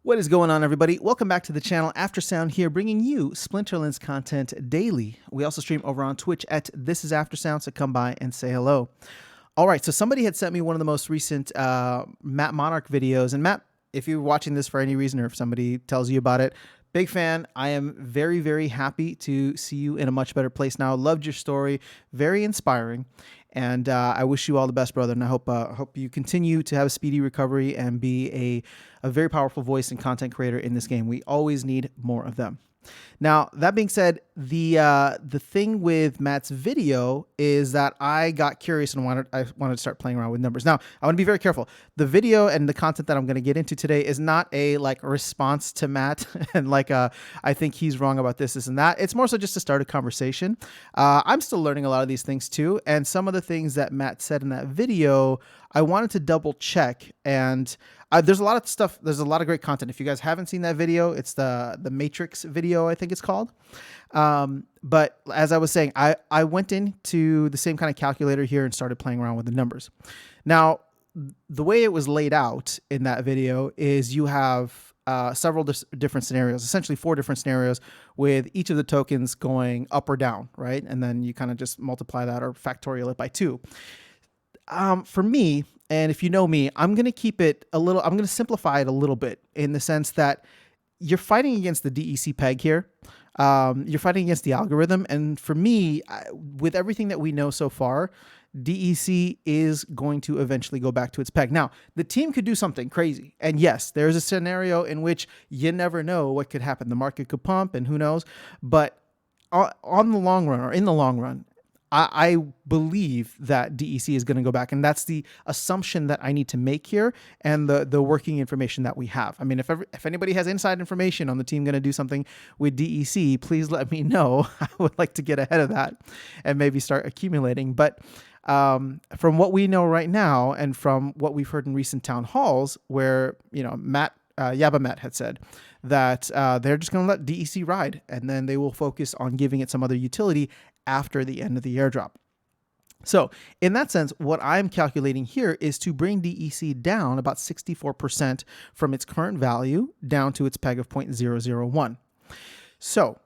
What is going on, everybody? Welcome back to the channel. Aftersound here, bringing you Splinterlands content daily. We also stream over on Twitch at This Is Aftersound, so come by and say hello. All right, so somebody had sent me one of the most recent Matt Monarch videos. And Matt, if you're watching this for any reason or if somebody tells you about it, big fan. I am very, very happy to see you in a much better place now. Loved your story. Very inspiring. And I wish you all the best, brother. And I hope you continue to have a speedy recovery and be a very powerful voice and content creator in this game. We always need more of them. Now, that being said, the thing with Matt's video is that I got curious and I wanted to start playing around with numbers. Now, I want to be very careful. The video and the content that I'm going to get into today is not a response to Matt and I think he's wrong about this and that. It's more so just to start a conversation. I'm still learning a lot of these things too, and some of the things that Matt said in that video, I wanted to double check. And there's a lot of stuff. There's a lot of great content. If you guys haven't seen that video, it's the Matrix video, I think it's called. But as I was saying, I went into the same kind of calculator here and started playing around with the numbers. Now, the way it was laid out in that video is you have several different scenarios, essentially 4 different scenarios with each of the tokens going up or down, right? And then you kind of just multiply that or factorial it by 2. For me, and if you know me, I'm going to keep it I'm going to simplify it a little bit in the sense that you're fighting against the DEC peg here. You're fighting against the algorithm. And for me, with everything that we know so far, DEC is going to eventually go back to its peg. Now, the team could do something crazy. And yes, there's a scenario in which you never know what could happen. The market could pump and who knows. But on the long run, or in the long run, I believe that DEC is going to go back, and that's the assumption that I need to make here and the working information that we have. I mean, if anybody has inside information on the team going to do something with DEC, please let me know. I would like to get ahead of that and maybe start accumulating. But from what we know right now and from what we've heard in recent town halls where, Matt had said that they're just going to let DEC ride, and then they will focus on giving it some other utility after the end of the airdrop. So in that sense, what I'm calculating here is to bring DEC down about 64% from its current value down to its peg of 0.001. So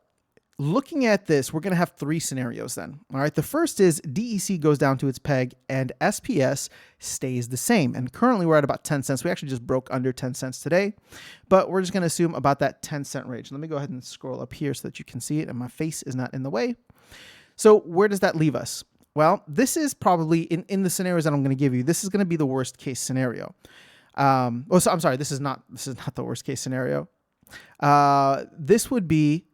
looking at this, we're going to have 3 scenarios then. All right. The first is DEC goes down to its peg and SPS stays the same. And currently we're at about 10 cents. We actually just broke under 10 cents today, but we're just going to assume about that 10-cent range. Let me go ahead and scroll up here so that you can see it and my face is not in the way. So where does that leave us? Well, this is probably in the scenarios that I'm going to give you, this is going to be the worst case scenario. I'm sorry, this is not the worst case scenario. This would be,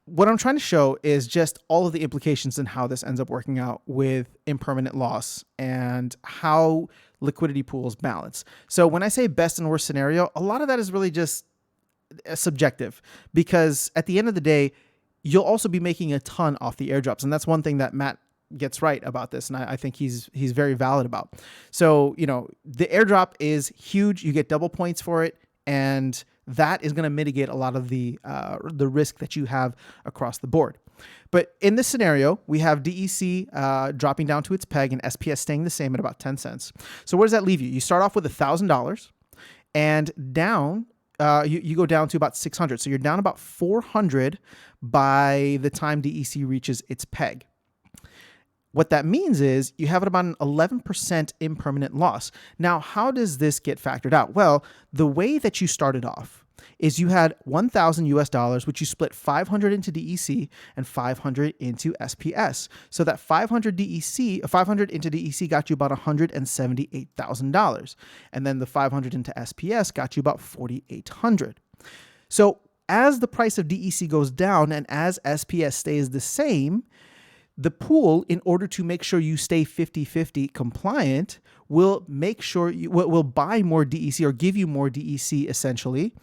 what I'm trying to show is just all of the implications and how this ends up working out with impermanent loss and how liquidity pools balance. So when I say best and worst scenario, a lot of that is really just subjective, because at the end of the day, you'll also be making a ton off the airdrops. And that's one thing that Matt gets right about this. And I think he's very valid about. So, the airdrop is huge. You get double points for it. And that is going to mitigate a lot of the risk that you have across the board. But in this scenario, we have DEC dropping down to its peg and SPS staying the same at about 10 cents. So where does that leave you? You start off with $1,000 and down, you go down to about 600. So you're down about 400 by the time DEC reaches its peg. What that means is you have about an 11% impermanent loss. Now, how does this get factored out? Well, the way that you started off is you had $1,000 which you split 500 into DEC and 500 into SPS. So that 500 into DEC got you about $178,000. And then the 500 into SPS got you about $4,800. So as the price of DEC goes down and as SPS stays the same, the pool, in order to make sure you stay 50-50 compliant, will make sure you will buy more DEC or give you more DEC essentially,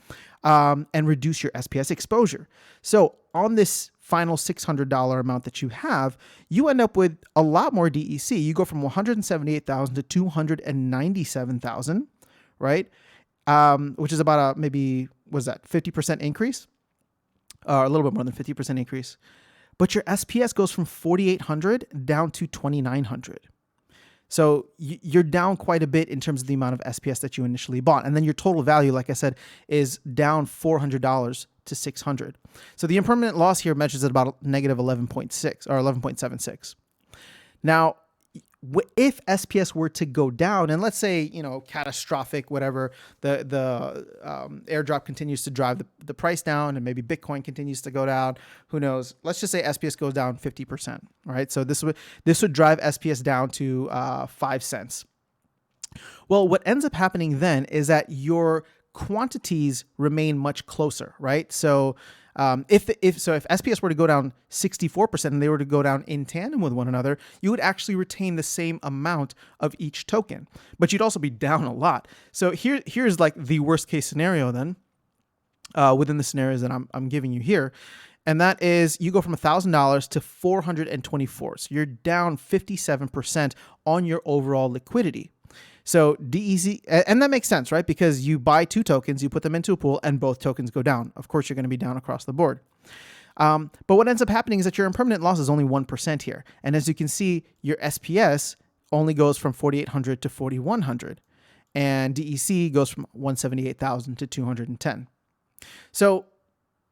and reduce your SPS exposure. So on this final $600 amount that you have, you end up with a lot more DEC. You go from 178,000 to 297,000, right? Which is about maybe, was that 50% increase? A little bit more than 50% increase. But your SPS goes from 4,800 down to 2,900. So you're down quite a bit in terms of the amount of SPS that you initially bought. And then your total value, like I said, is down $400 to $600. So the impermanent loss here measures at about negative 11.6 or 11.76. Now, if SPS were to go down, and let's say, catastrophic, whatever, the airdrop continues to drive the price down, and maybe Bitcoin continues to go down, who knows? Let's just say SPS goes down 50%, right? So this would drive SPS down to 5 cents. Well, what ends up happening then is that your quantities remain much closer, right? So if SPS were to go down 64% and they were to go down in tandem with one another, you would actually retain the same amount of each token, but you'd also be down a lot. So here's like the worst case scenario then, within the scenarios that I'm giving you here. And that is you go from $1,000 to $424. So you're down 57% on your overall liquidity. So DEC, and that makes sense, right? Because you buy 2 tokens, you put them into a pool, and both tokens go down. Of course, you're going to be down across the board. But what ends up happening is that your impermanent loss is only 1% here. And as you can see, your SPS only goes from 4,800 to 4,100. And DEC goes from 178,000 to 210. So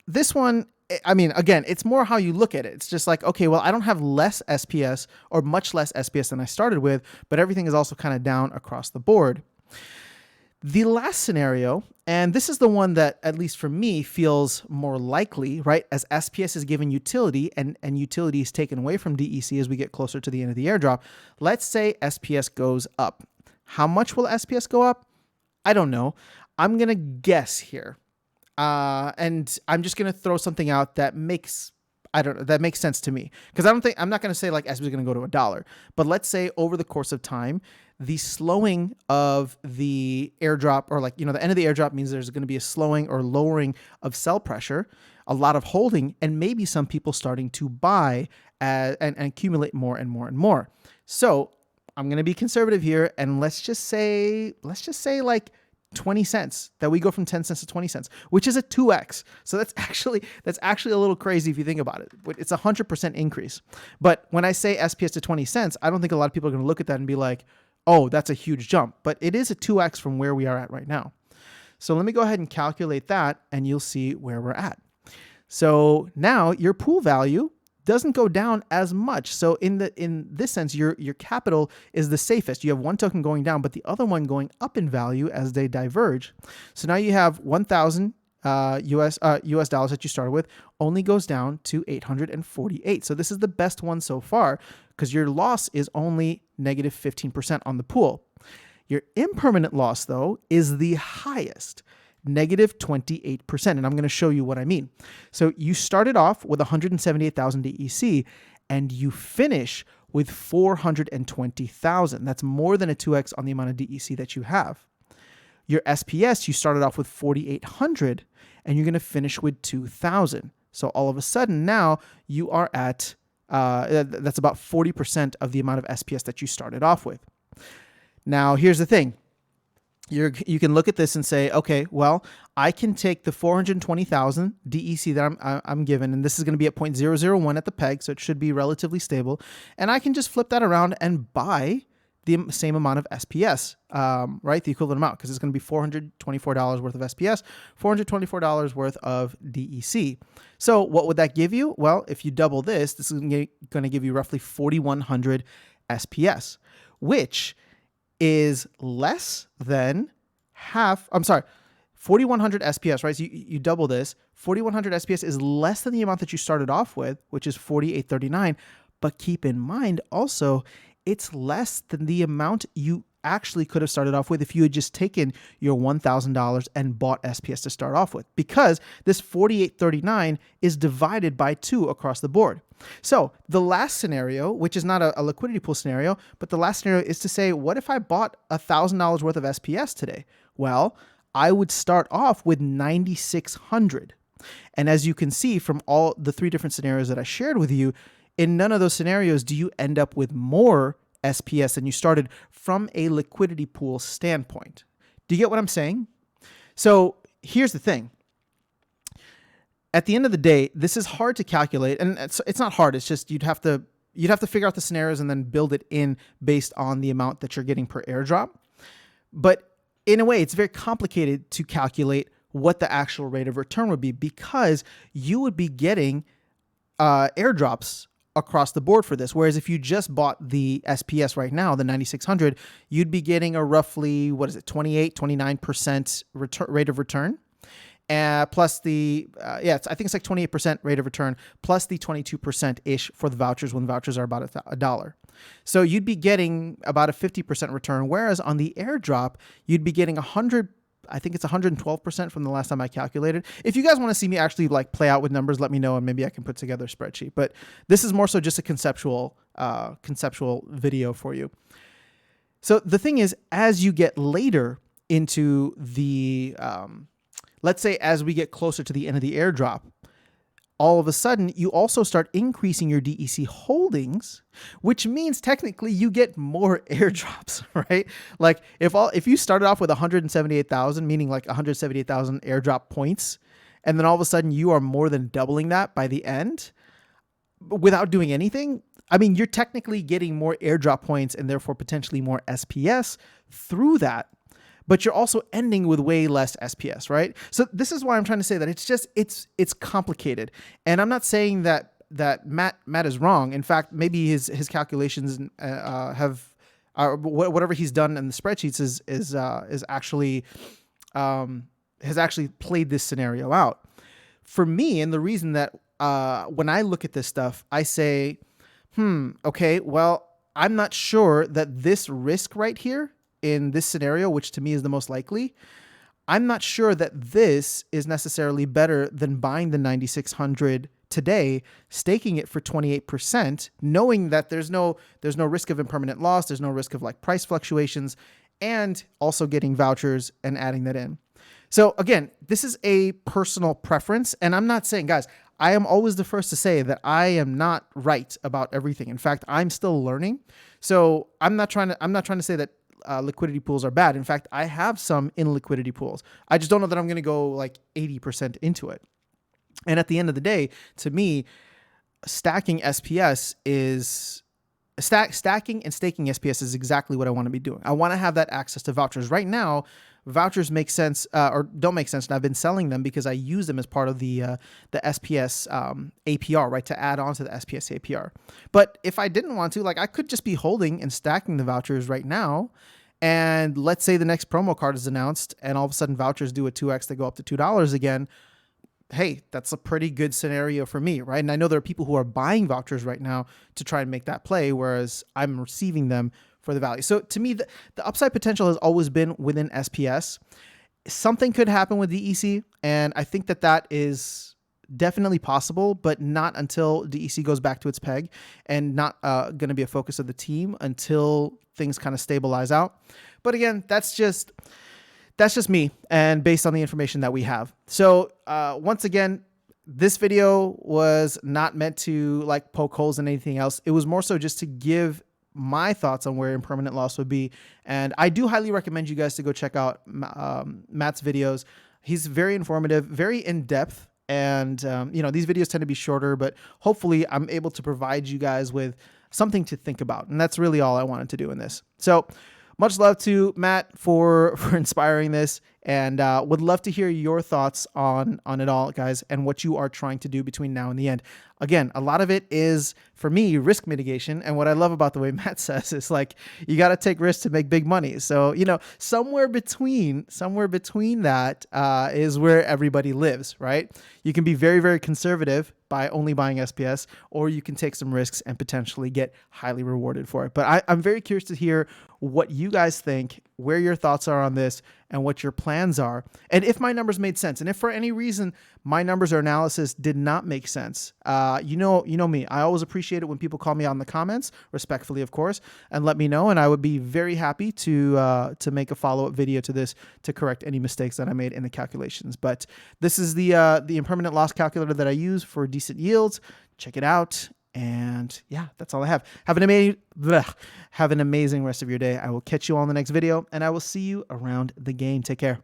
this one, I mean, again, it's more how you look at it. It's just like, okay, well, I don't have less SPS or much less SPS than I started with, but everything is also kind of down across the board. The last scenario, and this is the one that, at least for me, feels more likely, right? As SPS is given utility and utility is taken away from DEC as we get closer to the end of the airdrop. Let's say SPS goes up. How much will SPS go up? I don't know. I'm going to guess here. And I'm just going to throw something out that makes sense to me. Because I'm not going to say like SPS is going to go to $1, but let's say over the course of time, the slowing of the airdrop, or the end of the airdrop means there's going to be a slowing or lowering of sell pressure, a lot of holding, and maybe some people starting to buy and accumulate more and more and more. So I'm going to be conservative here. And let's just say like 20 cents, that we go from 10 cents to 20 cents, which is a 2x. So that's actually a little crazy if you think about it. It's a 100% increase. But when I say SPS to 20 cents, I don't think a lot of people are going to look at that and be like, oh, that's a huge jump. But it is a 2x from where we are at right now. So let me go ahead and calculate that, and you'll see where we're at. So now your pool value doesn't go down as much. So in this sense, your capital is the safest. You have one token going down, but the other one going up in value as they diverge. So now you have 1,000 US dollars that you started with only goes down to 848. So this is the best one so far because your loss is only negative 15% on the pool. Your impermanent loss, though, is the highest, negative 28%. And I'm going to show you what I mean. So you started off with 178,000 DEC and you finish with 420,000. That's more than a 2x on the amount of DEC that you have. Your SPS, you started off with 4,800 and you're going to finish with 2,000. So all of a sudden now you are at, that's about 40% of the amount of SPS that you started off with. Now, here's the thing. You can look at this and say, okay, well, I can take the 420,000 DEC that I'm given, and this is going to be at 0.001 at the peg, so it should be relatively stable, and I can just flip that around and buy the same amount of SPS, right? The equivalent amount, because it's going to be $424 worth of SPS, $424 worth of DEC. So what would that give you? Well, if you double this is going to give you roughly 4,100 SPS, which is less than half. I'm sorry, 4,100 SPS, right? So you double this. 4,100 SPS is less than the amount that you started off with, which is 4,839. But keep in mind also, it's less than the amount you actually could have started off with if you had just taken your $1,000 and bought SPS to start off with, because this 4,839 is divided by 2 across the board. So the last scenario, which is not a liquidity pool scenario, but the last scenario is to say, what if I bought $1,000 worth of SPS today? Well, I would start off with 9,600. And as you can see from all the 3 different scenarios that I shared with you, in none of those scenarios do you end up with more SPS than you started from a liquidity pool standpoint. Do you get what I'm saying? So here's the thing. At the end of the day, this is hard to calculate, and it's not hard. It's just you'd have to you'd have to figure out the scenarios and then build it in based on the amount that you're getting per airdrop. But in a way, it's very complicated to calculate what the actual rate of return would be, because you would be getting airdrops across the board for this. Whereas if you just bought the SPS right now, the 9600, you'd be getting a roughly, 29% rate of return. Plus the, I think it's like 28% rate of return, plus the 22%-ish for the vouchers when vouchers are about $1. So you'd be getting about a 50% return. Whereas on the airdrop, you'd be getting 112% from the last time I calculated. If you guys want to see me actually like play out with numbers, let me know and maybe I can put together a spreadsheet. But this is more so just a conceptual video for you. So the thing is, as you get later into the, let's say as we get closer to the end of the airdrop, all of a sudden you also start increasing your DEC holdings, which means technically you get more airdrops, right? Like if you started off with 178,000, meaning like 178,000 airdrop points, and then all of a sudden you are more than doubling that by the end without doing anything, I mean, you're technically getting more airdrop points and therefore potentially more SPS through that. But you're also ending with way less SPS, right? So this is why I'm trying to say that it's complicated. And I'm not saying that Matt is wrong. In fact, maybe his calculations whatever he's done in the spreadsheets is actually has actually played this scenario out. For me, and the reason that when I look at this stuff, I say, okay, well, I'm not sure that this risk right here in this scenario, which to me is the most likely, I'm not sure that this is necessarily better than buying the 9600 today, staking it for 28%, knowing that there's no risk of impermanent loss, there's no risk of like price fluctuations, and also getting vouchers and adding that in. So again, this is a personal preference, and I'm not saying, guys, I am always the first to say that I am not right about everything. In fact, I'm still learning. So I'm not trying to say that liquidity pools are bad. In fact, I have some in liquidity pools. I just don't know that I'm going to go like 80% into it. And at the end of the day, to me, stacking SPS is stacking and staking SPS is exactly what I want to be doing. I want to have that access to vouchers. Right now, vouchers make sense or don't make sense, and I've been selling them because I use them as part of the SPS APR, right, to add on to the SPS APR. But if I didn't want to, like, I could just be holding and stacking the vouchers right now. And let's say the next promo card is announced and all of a sudden vouchers do a 2x, they go up to $2 again. Hey, that's a pretty good scenario for me, right? And I know there are people who are buying vouchers right now to try and make that play, whereas I'm receiving them for the value. So to me, the upside potential has always been within SPS. Something could happen with DEC, and I think that is definitely possible, but not until DEC goes back to its peg, and not going to be a focus of the team until things kind of stabilize out. But again, that's just me, and based on the information that we have. So once again, this video was not meant to like poke holes in anything else. It was more so just to give my thoughts on where impermanent loss would be. And I do highly recommend you guys to go check out Matt's videos. He's very informative, very in-depth. And, these videos tend to be shorter, but hopefully I'm able to provide you guys with something to think about. And that's really all I wanted to do in this. So much love to Matt for inspiring this, and would love to hear your thoughts on it all, guys, and what you are trying to do between now and the end. Again, a lot of it is, for me, risk mitigation. And what I love about the way Matt says is like, you got to take risks to make big money. So, somewhere between that is where everybody lives, right? You can be very, very conservative by only buying SPS, or you can take some risks and potentially get highly rewarded for it. But I'm very curious to hear what you guys think, where your thoughts are on this, and what your plans are. And if my numbers made sense, and if for any reason my numbers or analysis did not make sense, you know me. I always appreciate it when people call me out in the comments, respectfully, of course, and let me know. And I would be very happy to make a follow-up video to this to correct any mistakes that I made in the calculations. But this is the impermanent loss calculator that I use for decent yields. Check it out. And yeah, that's all I have. Have an amazing rest of your day. I will catch you all in the next video, and I will see you around the game. Take care.